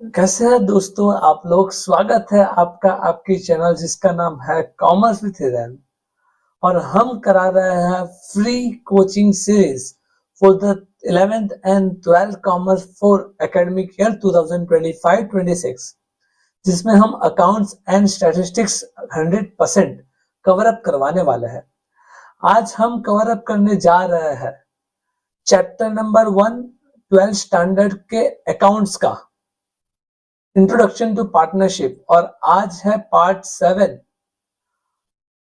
कैसे हैं दोस्तों आप लोग। स्वागत है आपका आपकी चैनल जिसका नाम है कॉमर्स विथ हिरेन। और हम करा रहे हैं free coaching series for the 11th and 12th commerce for academic year 2025-26, जिसमें हम accounts and statistics 100% cover up करवाने वाले हैं। आज हम कवर अप करने जा रहे हैं चैप्टर नंबर 1 12th स्टैंडर्ड के अकाउंट्स का इंट्रोडक्शन टू पार्टनरशिप, और आज है पार्ट 7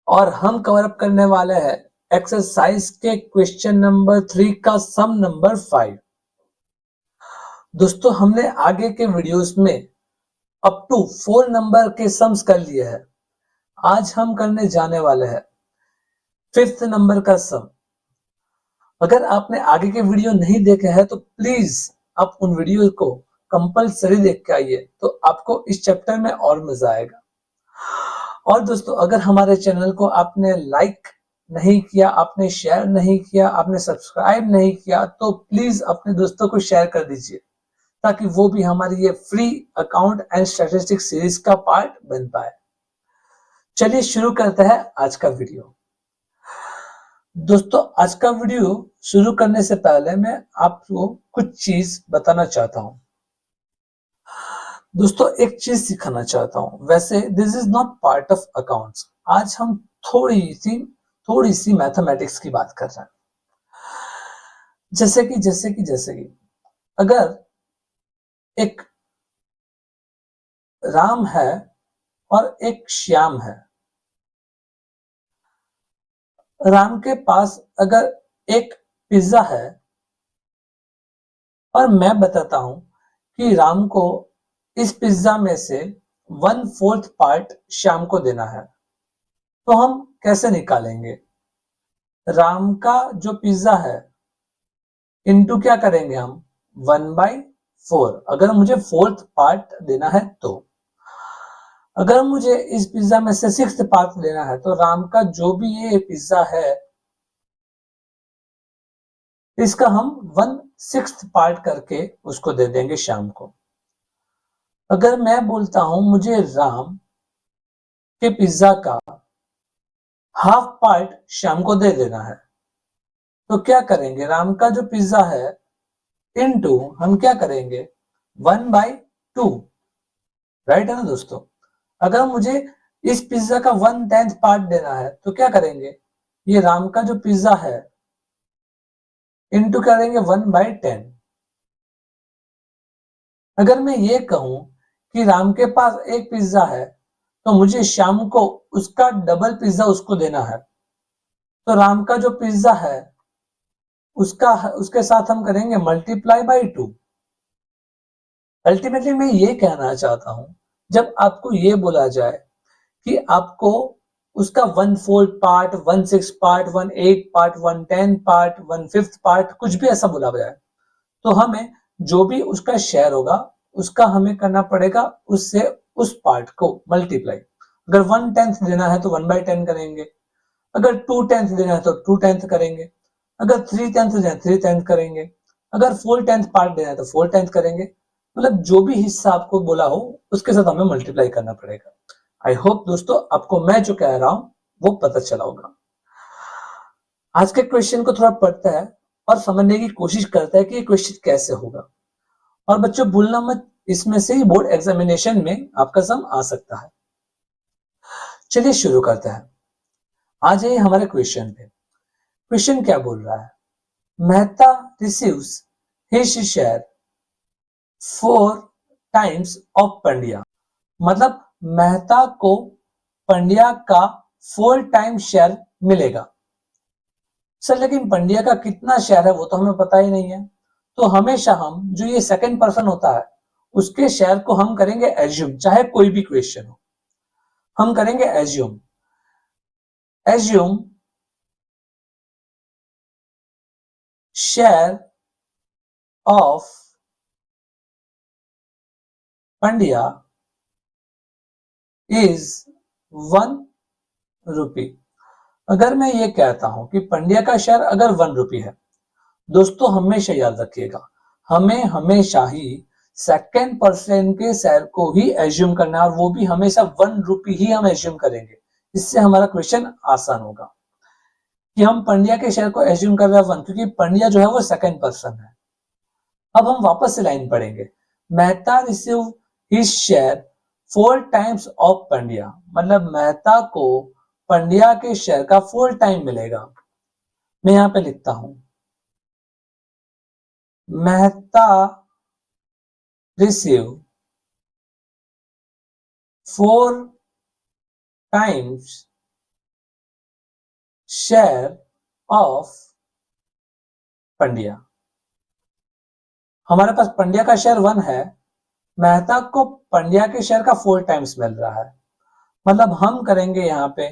और हम कवर अप करने वाले हैं एक्सरसाइज के क्वेश्चन नंबर 3 का सम नंबर 5। दोस्तों हमने आगे के वीडियोस में अप टू 4 नंबर के सम्स कर लिए हैं। आज हम करने जाने वाले हैं 5th नंबर का सम। अगर आपने आगे के वीडियो नहीं देखे हैं तो प्लीज आप उन वीडियो को कंपलसरी देख के आइए, तो आपको इस चैप्टर में और मजा आएगा। और दोस्तों अगर हमारे चैनल को आपने लाइक नहीं किया, आपने शेयर नहीं किया, आपने सब्सक्राइब नहीं किया, तो प्लीज अपने दोस्तों को शेयर कर दीजिए ताकि वो भी हमारी ये free account and statistics series का पार्ट बन पाए। चलिए शुरू करते हैं आज का वीडियो। दोस्तों आज का वीडियो शुरू करने से पहले मैं आपको कुछ चीज बताना चाहता हूं। दोस्तों एक चीज सिखाना चाहता हूं। वैसे this is not part of accounts. आज हम थोड़ी सी मैथमेटिक्स की बात कर रहे हैं। जैसे कि अगर एक राम है और एक श्याम है। राम के पास अगर एक पिज्जा है और मैं बताता हूं कि राम को इस पिज्जा में से 1/4 पार्ट श्याम को देना है, तो हम कैसे निकालेंगे? राम का जो पिज्जा है इनटू क्या करेंगे हम 1/4। अगर मुझे 4th पार्ट देना है तो अगर मुझे इस पिज्जा में से 6th पार्ट लेना है तो राम का जो भी ये पिज्जा है इसका हम 1/6 पार्ट करके उसको दे देंगे श्याम को। अगर मैं बोलता हूं मुझे राम के पिज्जा का हाफ पार्ट श्याम को दे देना है, तो क्या करेंगे? राम का जो पिज्जा है इनटू हम क्या करेंगे 1/2। राइट है ना दोस्तों? अगर मुझे इस पिज्जा का 1/10 पार्ट देना है तो क्या करेंगे? ये राम का जो पिज्जा है इनटू करेंगे 1/10। अगर मैं ये कहूं कि राम के पास एक पिज्जा है तो मुझे श्याम को उसका डबल पिज्जा उसको देना है, तो राम का जो पिज्जा है उसके साथ हम करेंगे मल्टीप्लाई बाई 2। अल्टीमेटली मैं ये कहना चाहता हूं, जब आपको ये बोला जाए कि आपको उसका 1/4 part, 1/6 part, 1/8 part, 1/10 part, 1/5 part, कुछ भी ऐसा बोला जाए, तो हमें जो भी उसका शेयर होगा उसका हमें करना पड़ेगा उससे उस पार्ट को मल्टीप्लाई। अगर 1/10 देना है तो 1/10 करेंगे, अगर 2/10 देना है तो 2/10 करेंगे, अगर 3/10 देना है 3/10 करेंगे, अगर 4/10 पार्ट देना है तो 4/10 करेंगे। मतलब जो भी हिस्सा आपको बोला हो उसके साथ हमें मल्टीप्लाई करना पड़ेगा। आई होप दोस्तों आपको मैं जो कह रहा हूं वो पता चला होगा। आज के क्वेश्चन को थोड़ा पढ़ते हैं और समझने की कोशिश करते हैं कि ये क्वेश्चन कैसे होगा। और बच्चों भूलना मत, इसमें से ही बोर्ड एग्जामिनेशन में आपका सम आ सकता है। चलिए शुरू करते हैं। आ जाइए हमारे क्वेश्चन पे। क्वेश्चन क्या बोल रहा है? Mehta receives his share 4 times of Pandya. मतलब मेहता को पंड्या का 4 टाइम शेयर मिलेगा। सर लेकिन पंड्या का कितना शेयर है वो तो हमें पता ही नहीं है, तो हमेशा हम जो ये सेकंड पर्सन होता है उसके शेयर को हम करेंगे एज्यूम, चाहे कोई भी क्वेश्चन हो हम करेंगे assume. Share of Pandya is 1 रुपी। अगर मैं ये कहता हूं कि पंड्या का शेयर अगर 1 रुपी है, दोस्तों हमेशा याद रखिएगा हमें हमेशा ही सेकंड पर्सन के शेयर को ही एज्यूम करना है, और वो भी हमेशा 1 रुपी ही हम एज्यूम करेंगे। इससे हमारा क्वेश्चन आसान होगा कि हम पंड्या के शेयर को एज्यूम कर रहे हैं 1, क्योंकि पंड्या जो है वो सेकंड पर्सन है। अब हम वापस से लाइन पढ़ेंगे। Mehta receive his share 4 times of Pandya, मतलब मेहता को पंड्या के शेयर का 4 टाइम मिलेगा। मैं यहां पे लिखता हूं, Mehta receive 4 times share of Pandya. हमारे पास पंड्या का शेयर 1 है, मेहता को पंड्या के शेयर का 4 टाइम्स मिल रहा है, मतलब हम करेंगे यहाँ पे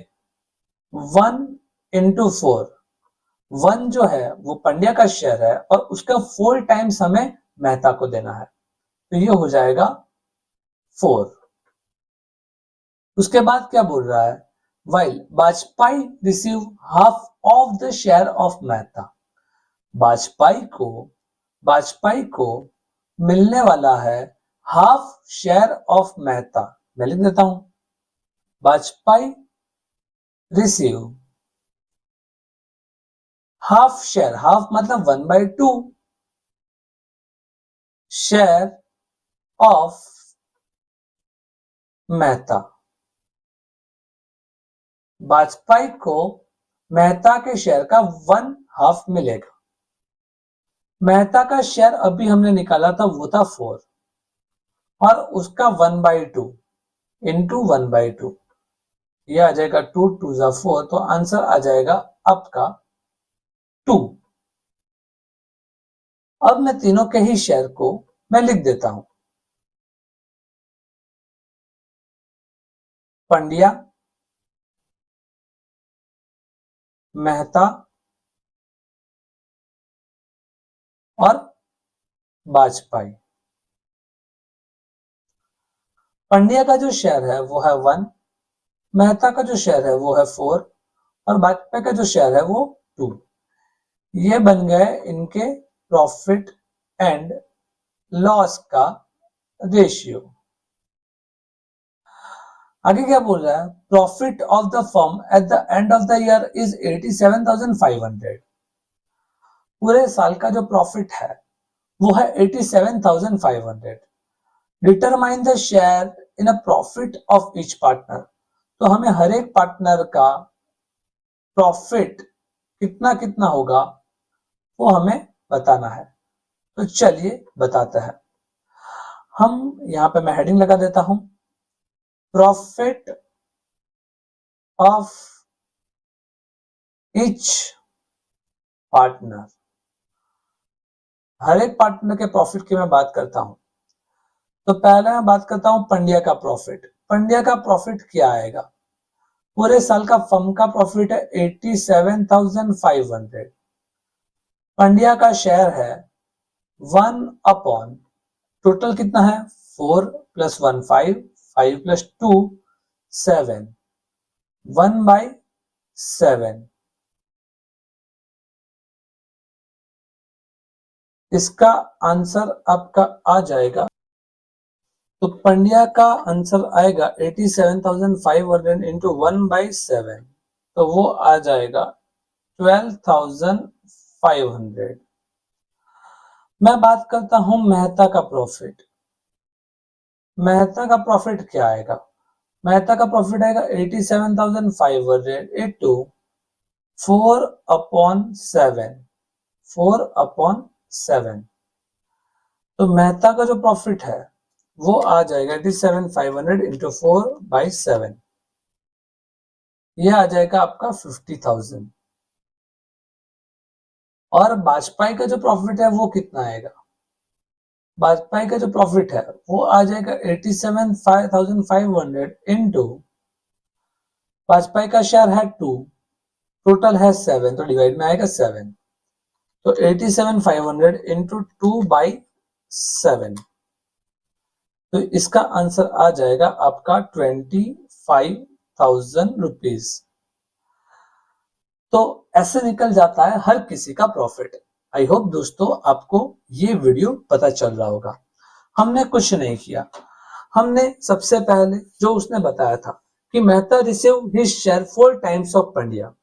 1 इंटू 4। 1 जो है वो पंड्या का शेयर है और उसका 4 टाइम्स हमें मेहता को देना है, तो ये हो जाएगा 4। उसके बाद क्या बोल रहा है, while Vajpayee receive half of the share of Mehta. Vajpayee को मिलने वाला है हाफ शेयर ऑफ मेहता। मैं लिख देता हूं, Vajpayee receive half share, half मतलब 1/2 शेयर ऑफ मेहता। वाजपेयी को मेहता के शेयर का 1 हाफ मिलेगा। मेहता का शेयर अभी हमने निकाला था, वो था 4, और उसका 1/2 इंटू 1/2, यह आ जाएगा 2 2 जा 4, तो आंसर आ जाएगा आपका 2। अब मैं तीनों के ही शेयर को मैं लिख देता हूं, पंड्या, मेहता और वाजपेयी। पंड्या का जो शेयर है वो है 1, मेहता का जो शेयर है वो है 4, और वाजपेयी का जो शेयर है वो 2। ये बन गए इनके प्रॉफिट एंड लॉस का रेशियो। आगे क्या बोल रहा है, profit of the firm at the end of the year is 87,500। पूरे साल का जो प्रॉफिट है वो है 87,500। Determine the share in a profit of each partner. तो हमें हर एक पार्टनर का प्रॉफिट कितना कितना होगा वो हमें बताना है। तो चलिए बताते हैं। हम यहाँ पे मैं हेडिंग लगा देता हूं, प्रॉफिट ऑफ ईच पार्टनर। हर एक पार्टनर के प्रॉफिट की मैं बात करता हूं। तो पहले मैं बात करता हूं पंड्या का प्रॉफिट। पंड्या का प्रॉफिट क्या आएगा, पूरे साल का फर्म का प्रॉफिट है 87,500। पंड्या का शेयर है 1 अपॉन, टोटल कितना है 4 + 1 5, 5 + 2 7, 1/7। इसका आंसर आपका आ जाएगा, तो पंड्या का आंसर आएगा 87,500 इंटू 1/7, तो वो आ जाएगा 12,500। मैं बात करता हूं मेहता का प्रॉफिट। मेहता का प्रॉफिट क्या आएगा, मेहता का प्रॉफिट आएगा 87,500 इंटू 4/7, 4/7। तो मेहता का जो प्रॉफिट है वो आ जाएगा 87,500 इंटू 4/7, यह आ जाएगा आपका 50,000। और वाजपेयी का जो प्रॉफिट है वो कितना आएगा, वाजपेयी का जो प्रॉफिट है वो आ जाएगा 87,500 इंटू, वाजपेयी का शेयर है 2, टोटल है 7, तो डिवाइड में आएगा 7, तो 87,500 इंटू 2/7, तो इसका आंसर आ जाएगा आपका 25,000 रुपीज। तो ऐसे निकल जाता है हर किसी का प्रॉफिट। आई होप दोस्तों आपको ये वीडियो पता चल रहा होगा। हमने कुछ नहीं किया। हमने सबसे पहले जो उसने बताया था कि Mehta receive his share 4 times of Pandya,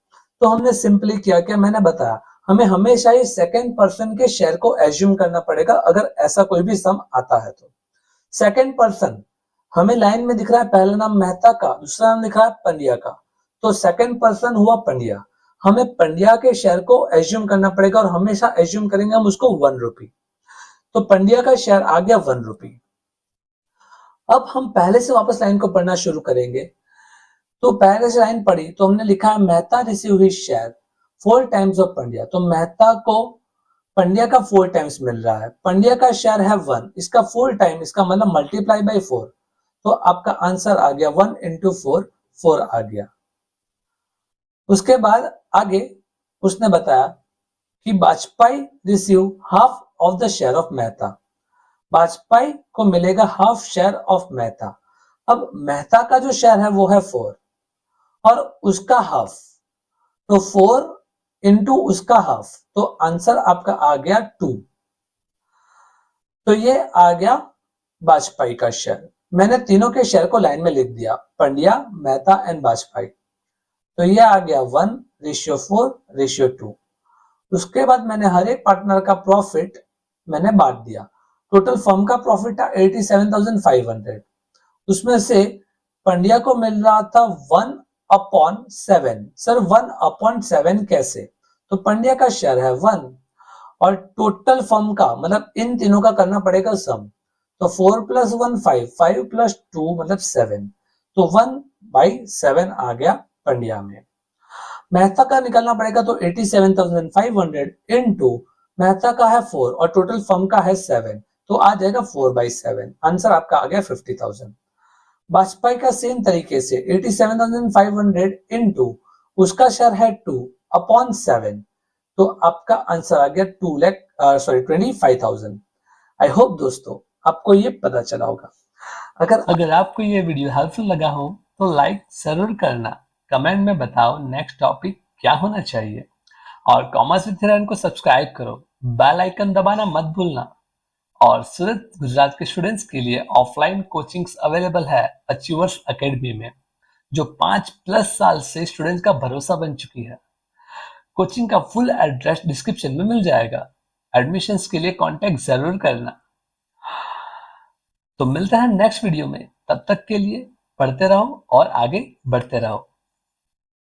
तो हमने सिंपली किया क्या, मैंने बताया हमें हमेशा ही सेकंड पर्सन के शेयर को एज्यूम करना पड़ेगा अगर ऐसा कोई भी सम आता है तो। सेकंड पर्सन हमें लाइन में दिख रहा है, पहला नाम मेहता का, दूसरा नाम दिख रहा है पंड्या का, तो सेकंड पर्सन हुआ पंड्या। हमें पंड्या के शेयर को एज्यूम करना पड़ेगा और हमेशा एज्यूम करेंगे हम उसको 1 रुपी। तो पंड्या का शेयर आ गया 1 रुपी। अब हम पहले से वापस लाइन को पढ़ना शुरू करेंगे। तो पहले से लाइन पढ़ी तो हमने लिखा है Mehta receive his share 4 times of Pandya, तो मेहता को पंड्या का 4 टाइम्स मिल रहा है। पंड्या का शेयर है 1, इसका 4 टाइम, इसका मतलब मल्टीप्लाई बाय 4, तो आपका आंसर आ गया 1 इंटू 4, 4 आ गया। उसके बाद आगे उसने बताया कि Vajpayee receive half of the share of Mehta, Vajpayee को मिलेगा हाफ शेयर ऑफ मेहता। अब मेहता का जो शेयर है वो है 4 और उसका हाफ, तो 4 इंटू उसका हाफ, तो आंसर आपका आ गया 2। तो ये आ गया वाजपेयी का शेयर। मैंने तीनों के शेयर को लाइन में लिख दिया, पंड्या, मेहता एंड वाजपेयी। तो ये आ गया 1:4:2। उसके बाद मैंने हर एक पार्टनर का प्रॉफिट मैंने बांट दिया। टोटल फर्म का प्रॉफिट था 87,500, उसमें से पंड्या को मिल रहा था 1/7। सर 1/7 कैसे, तो पंड्या का शेयर है 1 और टोटल फर्म का मतलब इन तीनों का करना पड़ेगा सम, तो 4 + 1 5, 5 + 2 मतलब 7, तो 1/7 आ गया पंड्या में। मेहता का निकालना पड़ेगा, तो 87,500 इनटू मेहता का है 4 और टोटल फर्म का है 7, तो आ जाएगा 4/7, आंसर आपका आ गया 50,000। वाजपेयी का सेम तरीके से 87,500 इनटू उसका शेयर है 2/7, तो आपका आंसर आ गया 25,000। आई होप दोस्तों आपको ये पता चला होगा। अगर आपको ये वीडियो हेल्पफुल लगा हो तो लाइक जरूर करना, कमेंट में बताओ नेक्स्ट टॉपिक क्या होना चाहिए, और कॉमर्स विद हिरन को सब्सक्राइब करो, बेल आइकन दबाना मत भूलना। और सूरत गुजरात के स्टूडेंट्स के लिए ऑफलाइन कोचिंग्स अवेलेबल है अचीवर्स एकेडमी में, जो 5+ साल से स्टूडेंट्स का भरोसा बन चुकी है। कोचिंग का फुल एड्रेस डिस्क्रिप्शन में मिल जाएगा। एडमिशन्स के लिए कांटेक्ट जरूर करना। तो मिलते हैं नेक्स्ट वीडियो में, तब तक के लिए पढ़ते रहो और आगे बढ़ते रहो।